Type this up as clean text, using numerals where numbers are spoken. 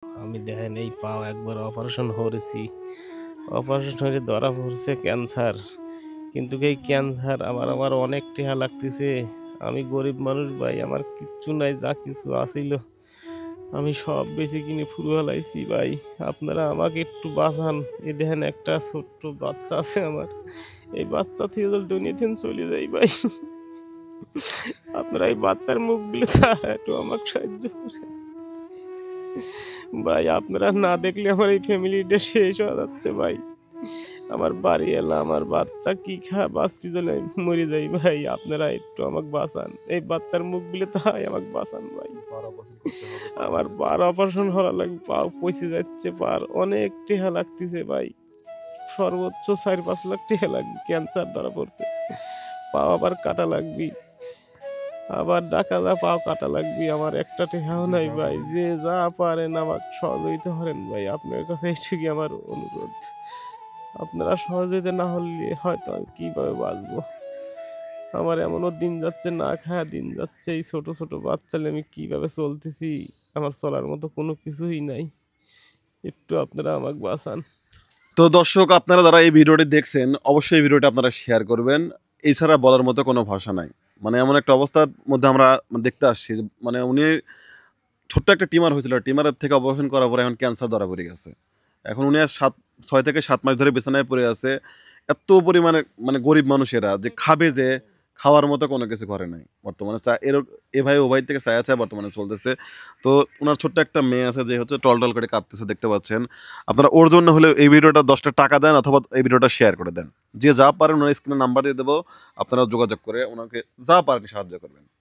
আমি দেখেন এই পাও একবার অপারেশন করেছি। অপারেশন হয়ে ধরা পড়ছে ক্যান্সার। কিন্তু এই ক্যান্সার আমার অনেক টেহা লাগতেছে। আমি গরিব মানুষ ভাই, আমার কিচ্ছু নাই, যা কিছু আছিল আমি সব বেচে কিনে ফুরো ফেলাইছি ভাই। আপনারা আমাকে একটু বাঁচান। এই দেখেন একটা ছোট্ট বাচ্চা আছে আমার। এই বাচ্চা থেকে যদি দুনিয়া থেকে চলে যাই ভাই, আপনারা এই বাচ্চার মুখগুলো একটু আমাকে সাহায্য করেন ভাই। আপনারা না দেখলে আমার এই ফ্যামিলিটা শেষ হয়ে যাচ্ছে ভাই। আমার বাড়ি এলা, আমার বাচ্চা কি খা বাঁচবি জন্য মরে যাই ভাই। আপনারা একটু আমাকে বাঁচান, এই বাচ্চার মুখগুলো তাই আমাকে বাঁচান ভাই। আমার বার অপারেশন করা লাগবে, পাও পচে যাচ্ছে, পার অনেক টেহা লাগতেছে ভাই। সর্বোচ্চ 4-5 লাখ টাকা লাগবে, ক্যান্সার ধরা পড়ছে। পাও আবার কাটা লাগবে, আবার ডাকা যা পাও কাটা লাগবে। আমার একটা টেহাও নাই ভাই। যে যা পারেন আমাকে সহযোগিতা করেন ভাই। আপনার কাছে এটুকুই আমার অনুরোধ। আপনারা সহযোগিতা না হলে হয়তো আমি কিভাবে বাঁচবো। আমার এমনও দিন যাচ্ছে, না খায়া দিন যাচ্ছে। এই ছোট ছোট বাচ্চা নিয়ে আমি কিভাবে চলতেছি, আমার চলার মতো কোনো কিছুই নাই। একটু আপনারা আমাকে বাঁচান। তো দর্শক, আপনারা যারা এই ভিডিওটি দেখছেন অবশ্যই এই ভিডিওটি আপনারা শেয়ার করবেন। এছাড়া বলার মতো কোনো ভাষা নাই। মানে এমন একটা অবস্থার মধ্যে আমরা দেখতে আসছি যে মানে উনি ছোট্ট একটা টিমার হয়েছিল, টিমারের থেকে অপারেশন করার পরে এখন ক্যান্সার ধরা পড়ে গেছে। এখন উনি আর 6 থেকে 7 মাস ধরে বিছানায় পড়ে আছে। এত পরিমাণে মানে গরিব মানুষেরা যে খাবে, যে খাওয়ার মতো কোনো কিছু করে নাই বর্তমানে। এ ভাই ও ভাই থেকে চায়া চায়া বর্তমানে চলতেছে। তো ওনার ছোট্ট একটা মেয়ে আছে যে হচ্ছে টল টল করে কাঁদতেছে, দেখতে পাচ্ছেন আপনারা। ওর জন্য হলে এই ভিডিওটা 10টা টাকা দেন অথবা এই ভিডিওটা শেয়ার করে দেন। যে যা পারেন ওনার স্ক্রিনে নাম্বার দিয়ে দেবো, আপনারা যোগাযোগ করে ওনাকে যা পারেন সাহায্য করবেন।